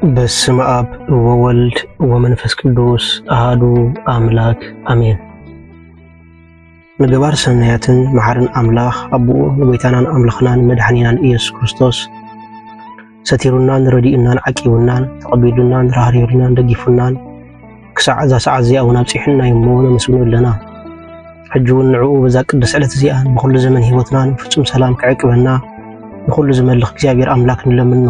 በስመ አብ ወወልድ ወመንፈስ ቅዱስ አሐዱ አምላክ አሜን። ንገባር ሰናያትን መሐርን አምላኽ አቡኡ ንጎይታናን አምላኽናን መድኃኒናን ኢየሱስ ክርስቶስ ሰቲሩናን ረዲኡናን ዓቂቡናን ተቐቢሉናን ራህሪሩናን ደጊፉናን ክሳዕ እዛ ሰዓት እዚኣ እውን ኣብፂሕና እሞ ነመስግኖ ኣለና። ሕጂ እውን ንዕኡ በዛ ቅዱስ ዕለት እዚኣ ብኩሉ ዘመን ሂወትናን ፍጹም ሰላም ክዕቅበና ንኩሉ ዝመልኽ እግዚአብሔር አምላክ ንለምኖ።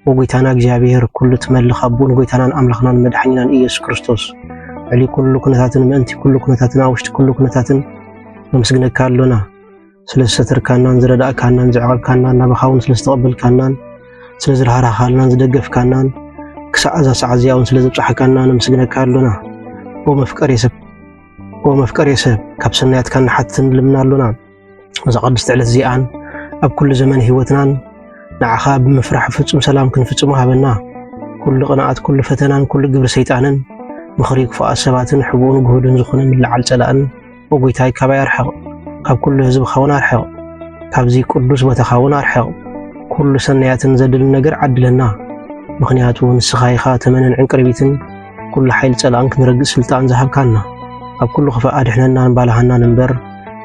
ወጎይታና እግዚአብሔር ኩሉ ትመልኽ አቡኡ ንጎይታናን አምላኽናን መድኃኒናን ኢየሱስ ክርስቶስ ዕሊ ኩሉ ኩነታትን ምእንቲ ኩሉ ኩነታትን ውሽጢ ኩሉ ኩነታትን ነመስግነካ ኣለና። ስለዝሰተርካናን ዝረዳእካናን ዝዕቐብካናን ናባኻውን ስለዝተቐበልካናን ስለዝረሃራኻልናን ዝደገፍካናን ክሳዕ እዛ ሰዓት እዚኣ እውን ስለዘብፅሐካና ነመስግነካ ኣለና። ወመፍቀሬ ሰብ ካብ ሰናያትካ ንሓትን ንልምና ኣለና። እዛ ቅድስቲ ዕለት እዚኣን ኣብ ኩሉ ዘመን ሂወትናን ንዓኻ ብምፍራሕ ፍጹም ሰላም ክንፍጽሞ ሃበና። ኩሉ ቅንዓት ኩሉ ፈተናን ኩሉ ግብሪ ሰይጣንን ምኽሪ ክፉኣት ሰባትን ሕቡኡን ጉህድን ዝኾነ ምልዓል ጸላእን ወጎይታይ ካባይ ኣርሕቕ። ካብ ኩሉ ህዝብኻ እውን ኣርሕቕ። ካብዚ ቅዱስ ቦታኻ እውን ኣርሕቕ። ኩሉ ሰናያትን ዘድልን ነገር ዓድለና። ምኽንያቱ ንስኻ ኢኻ ተመንን ዕንቅርቢትን ኩሉ ሓይሊ ጸላእን ክንረግፅ ስልጣን ዝሃብካና። ኣብ ኩሉ ክፋእ ኣድሕነናን ባልሃናን እምበር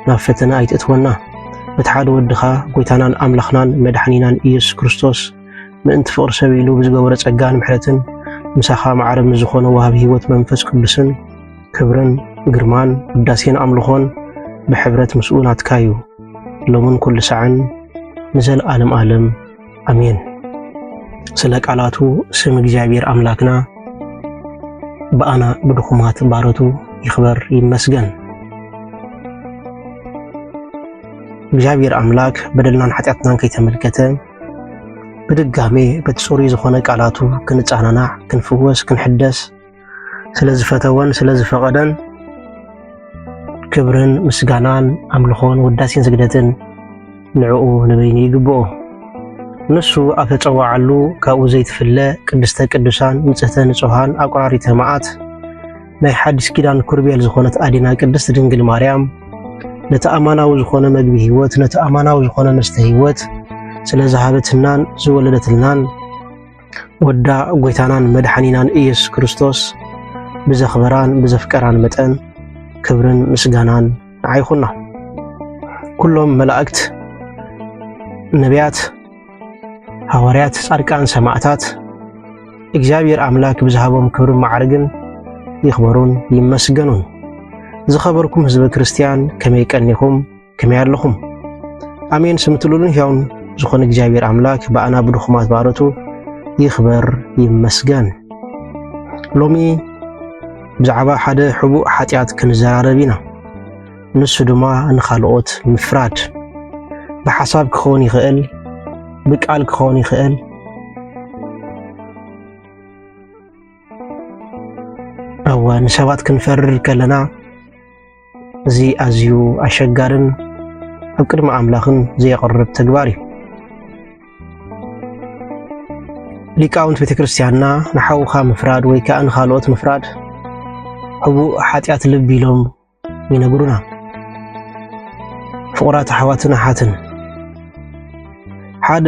ናብ ፈተና ኣይተእትወና። በቲ ሓደ ወድኻ ጎይታናን ኣምላኽናን መድኃኒናን ኢየሱስ ክርስቶስ ምእንቲ ፍቕሪ ሰብ ኢሉ ብዝገበሮ ጸጋን ምሕረትን ምሳኻ ማዕረም ዝኾነ ወሃቢ ሂወት መንፈስ ቅዱስን ክብርን ግርማን ውዳሴን ኣምልኾን ብሕብረት ምስኡ ናትካ እዩ ሎምን ኩሉ ሰዓን ንዘለዓለም ዓለም አሜን። ስለ ቃላቱ ስም እግዚአብሔር አምላክና በአና ብድኹማት ባረቱ ይኽበር ይመስገን። እግዚአብሔር አምላክ በደልናን ኃጢአትናን ከይተመልከተ በድጋሜ በጽሩይ ዝኾነ ቃላቱ ክንጻናናዕ ክንፍወስ ክንሕደስ ስለዝፈተወን ስለዝፈቀደን ክብርን ምስጋናን አምልኾን ውዳሴን ስግደትን ንዕኡ ንበይኒ ይግብኦ። ንሱ ኣብ ተጸዋዓሉ ካብኡ ዘይትፍለ ቅድስተ ቅዱሳን ንጽህተ ንጹሃን ኣቆራሪተ መዓት ናይ ሓዲስ ኪዳን ኩርቤል ዝኾነት ኣዲና ቅድስት ድንግል ማርያም ነተኣማናዊ ዝኾነ መግቢ ሂወት ነተኣማናዊ ዝኾነ መስተ ሂወት ስለዝሃበትናን ዝወለደትልናን ወዳ ጎይታናን መድኃኒናን ኢየሱስ ክርስቶስ ብዘኽበራን ብዘፍቀራን መጠን ክብርን ምስጋናን ንዓይኹና። ኩሎም መላእክት ነቢያት ሐዋርያት ጻድቃን ሰማዕታት እግዚአብሔር አምላክ ብዝሃቦም ክብርን ማዕረግን ይኽበሩን ይመስገኑን። ዝኸበርኩም ህዝበ ክርስቲያን ከመይ ቀኒኹም ከመይ ኣለኹም? አሜን። ስምትሉልን ሕያውን ዝኾነ እግዚአብሔር አምላክ በአና ብድኹማት ባረቱ ይኽበር ይመስገን። ሎሚ ብዛዕባ ሓደ ሕቡእ ኃጢአት ክንዘራረብ ኢና። ንሱ ድማ ንኻልኦት ምፍራድ ብሓሳብ ክኸውን ይኽእል ብቃል ክኸውን ይኽእል ንሰባት ክንፈርድ ከለና እዚ ኣዝዩ ኣሸጋርን ኣብ ቅድሚ ኣምላኽን ዘየቐርብ ተግባር እዩ። ሊቃውንት ቤተ ክርስቲያንና ንሓውኻ ምፍራድ ወይ ከዓ ንኻልኦት ምፍራድ ሕቡእ ኃጢአት ልቢ ኢሎም ይነግሩና። ፍቑራት ኣሕዋትን ኣሓትን ሓደ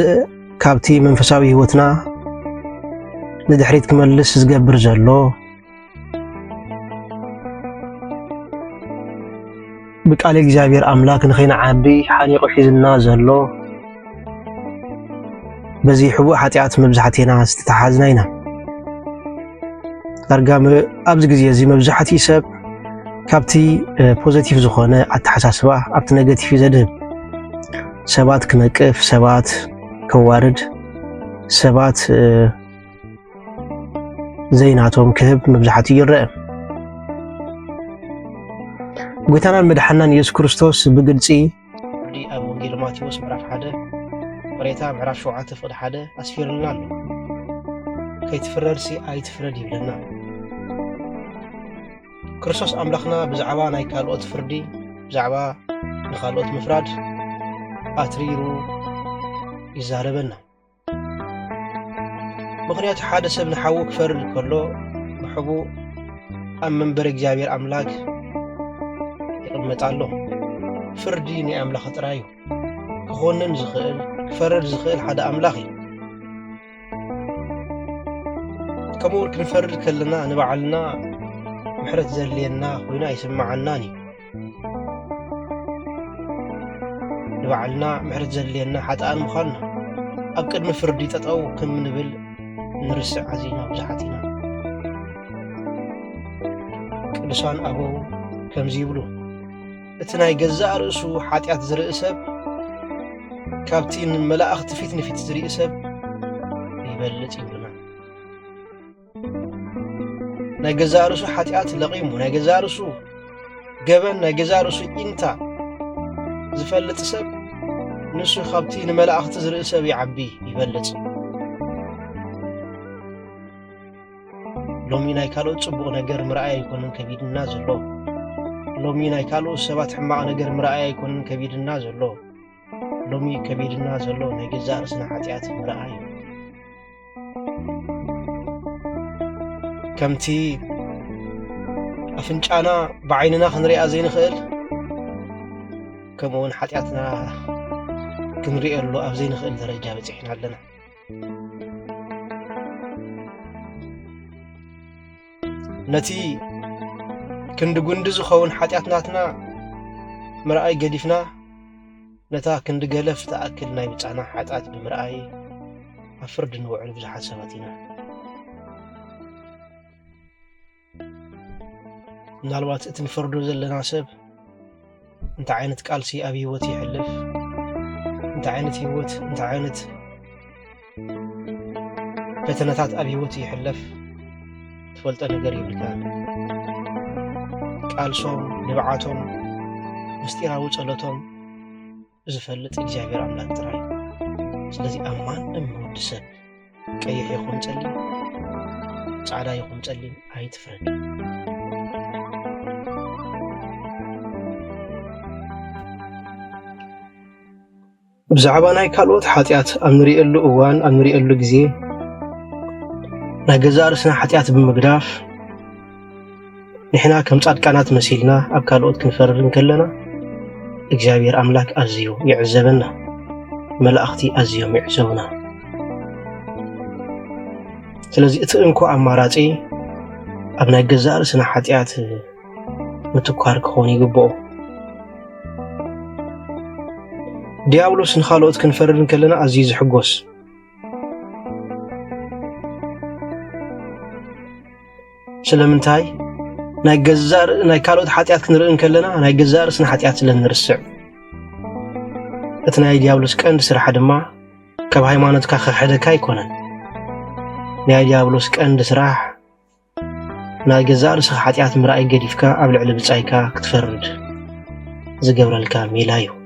ካብቲ መንፈሳዊ ሂወትና ንድሕሪት ክመልስ ዝገብር ዘሎ ብቃል እግዚአብሔር አምላክ ንኸይንዓቢ ሓኒቑ ሒዝና ዘሎ በዚ ሕቡእ ኃጢአት መብዛሕትና ዝተተሓዝና ኢና። ዳርጋ ኣብዚ ግዜ እዚ መብዛሕትኡ ሰብ ካብቲ ፖዚቲቭ ዝኾነ ኣተሓሳስባ ኣብቲ ኔጌቲቭ ዘድህብ ሰባት ክነቅፍ ሰባት ከዋርድ ሰባት ዘይናቶም ክህብ መብዛሕትኡ ይረአ። ጎይታናን መድኃኒናን ኢየሱስ ክርስቶስ ብግልጺ ኣብ ወንጌል ማቴዎስ ምዕራፍ 1 ወሬታ ምዕራፍ 7 ፍቅዲ 1 ኣስፊርልና ኣሎ። ከይትፍረድሲ ኣይትፍረድ ይብለና። ክርስቶስ ኣምላኽና ብዛዕባ ናይ ካልኦት ፍርዲ ብዛዕባ ንኻልኦት ምፍራድ ኣትሪሩ ይዛረበና። ምኽንያቱ ሓደ ሰብ ንሓዉ ክፈርድ ከሎ ብሕቡእ ኣብ መንበረ እግዚአብሔር አምላክ ይቕመጥ ኣሎ። ፍርዲ ናይ ኣምላኽ ጥራይ እዩ። ክኾንን ዝኽእል ክፈርድ ዝኽእል ሓደ ኣምላኽ እዩ። كمون كنفرد كلنا نبعلنا محرت زلينا خوينا يسمعناني نبعلنا محرت زلينا حتى أنا مخالنا أبقى مفردي تطأو كم نبل نرسع عزينا وزحتنا كلسان أبو كم زيبلو اتناي جزاء رأسو حاتيات زرق سب كابتين ملاأخ تفيتني في تزرق سب يبلت يبلنا ناي جزاء رأسو حاتيات لقيمو ناي جزاء رأسو قبل ناي جزاء رأسو إنتا زفلت سب نسو خابتين ملاأخ تزرق سب يعبي يبلت لومي ناي كالو تصبو نجر مرأي يكونن كبيد النازل له لومي ناي كالو سبات حماق نجر مرأي يكونن كبيد النازل له لومي كبيد النازل له ناي جزاء رسنا حاتيات مرأي كمتي أفنجانا بعيننا خنري أزين خيل كمون حاتياتنا كنري له أزين خيل درجة بتحنا لنا نتي كند جندز خون حاتياتنا مرأي قديفنا نتا كند جلف تأكل ناي بتاعنا حاتيات بمرأي أفرد نوع بزحات سباتنا نالوات اتنفردو زلنا سب انت عينت قالسي أبي هوتي حلف انت عينت هوت انت عينت فتنتات أبي هوتي حلف تفلت أنا قريب الكان قالسهم نبعاتهم مستيرا وصلتهم زفلت إجابير أملاك تراي سلازي أمان نمود سب كيح يخون تسليم سعدا يخون تسليم هاي تفرد بزعبا ناي كالوت حاتيات أمنري إلو أوان أمنري إلو جزي نجزار سنا حاتيات بمقداف نحنا كم صاد كانت مسيلنا أب كالوت كنفررن كلنا إجابير أملاك أزيو يعزبنا ملأختي أزيو يعزونا سلازي اتنكو أماراتي أبنا جزار سنا حاتيات متكوار كوني قبو ديابلوس نخالوت كنفررن كلنا عزيز حقوس سلامنتاي ناي جزار ناي كالوت حاتيات كنرئن كلنا ناي جزار سنا حاتيات لنرسع اتناي ديابلوس كاند سرح دما كب هايمانوتكا خحدكا يكونن ناي ديابلوس كاند سرح ناي جزار سخ حاتيات مرأي قديفكا قبل على بصايكا كتفرد زقبرلكا ميلايو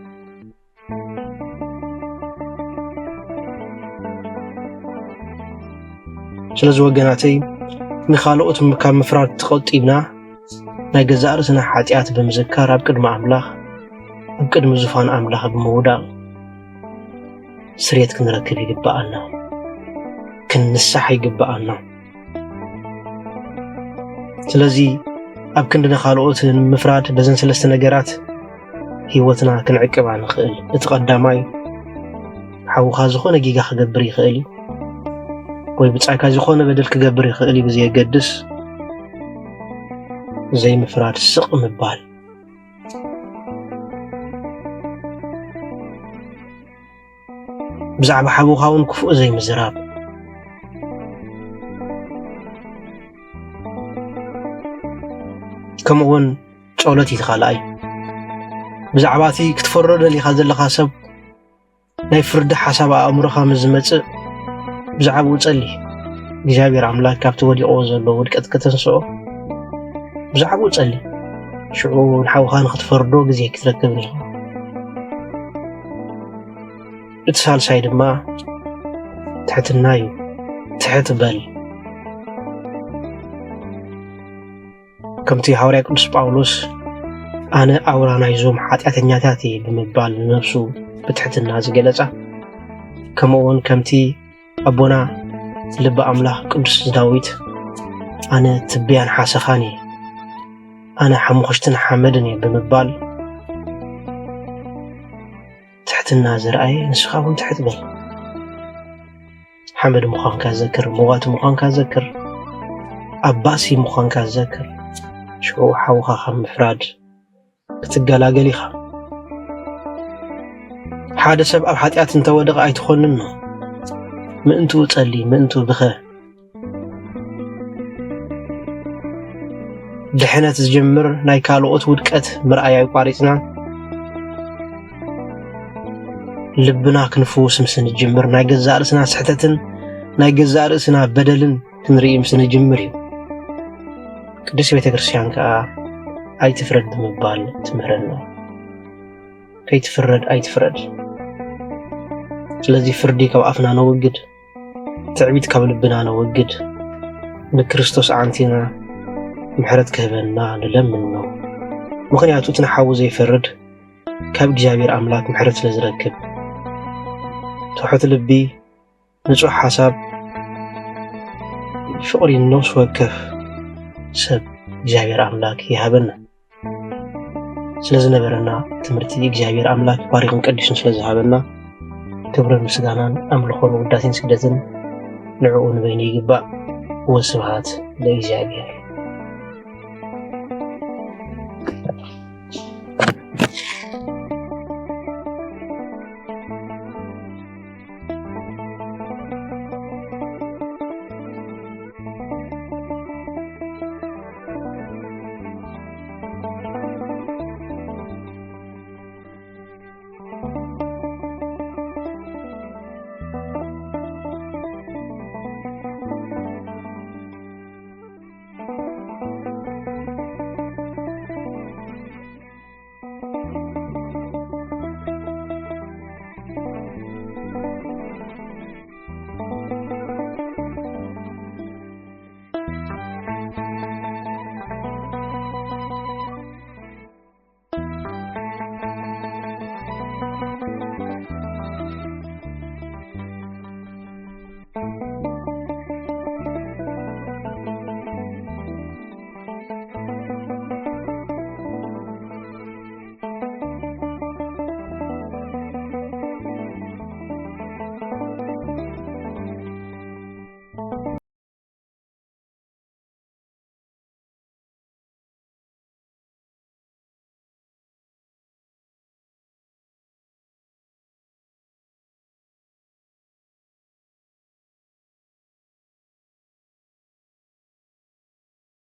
سلازو وقناتي نخالوت مكان مفراد تقطيبنا ناي جزاء رسنا حاتيات بمذكار بقدم أملاخ بقدم زفان أملاخ بمودا سريت كنركب يقبأنا كنسح يقبأنا سلازي أب كندنا خالوت مفراد بزن سلسة نقرات هيوتنا كنعقب عن خيل اتقداماي حاو خازخونا جيجا خقبري خيلي ወይ ብጻይካ ዝኾነ በደል ክገብር ይኽእል እዩ ብዘየገድስ ዘይ ምፍራድ ስቕ ምባል ብዛዕባ ሓቡኻ እውን ክፉእ ዘይምዝራብ ከምኡውን ጨውለት ይትኻልኣይ ብዛዕባ እቲ ክትፈሮ ደሊኻ ዘለኻ ሰብ ናይ ፍርዲ ሓሳብ ኣእምሮኻ ምዝመጽእ بزعب وصلي እግዚአብሔር አምላክ ካብቲ ወዲቆ ዘሎ ውድቀት ከተንስኦ بزعب وصلي ሽዑ ንሓውኻ ንኽትፈርዶ ግዜ ክትረክብኒ ኢኻ እቲ ሳልሳይ ድማ ትሕትና እዩ ትሕት በል ከምቲ ሐዋርያ ቅዱስ ጳውሎስ ኣነ ኣውራ ናይዞም ኃጢአተኛታት እየ ብምባል ነፍሱ ብትሕትና ዝገለጸ ከምኡውን ከምቲ أبونا لب أملاح قدس داوود أنا تبيان حاسخاني أنا حموخشتن حمدني بمبال تحت النازر أي نسخاهم تحت بل حمد مخان كذكر موات مخان كذكر أباسي مخان كذكر شو حوخا خم مفراد كتقلاقلي خم حادة سب أب حتيات انت ودغ أي تخوننو مأنتو تقلي مأنتو بخه دحنات تجمر ناي كالوقت ودكت مرأي قاريتنا لبنا كنفوس مسن الجمر ناي جزاء رسنا سحتتن ناي جزاء رسنا بدلن كنري مسن الجمري قدس بيت كريستيان كا أي تفرد مبال تمرنا كي تفرد أي تفرد الذي فردي كوقفنا نوجد تعبيد قبل بنا نوجد بكريستوس عنتنا محرد كهبنا نلمنه ممكن يعطوتنا حاو زي فرد كاب جابير أملاك محرد لزركب تحط لبي نجوح حساب شعري النوس وكف سب جابير أملاك يهبنا سلازنا برنا تمرتي جابير أملاك باريخ مقدسن سلازهبنا كبر المسجانان أملخون وداتين سجدتن نعون بيني جبا وسبحات لإجابير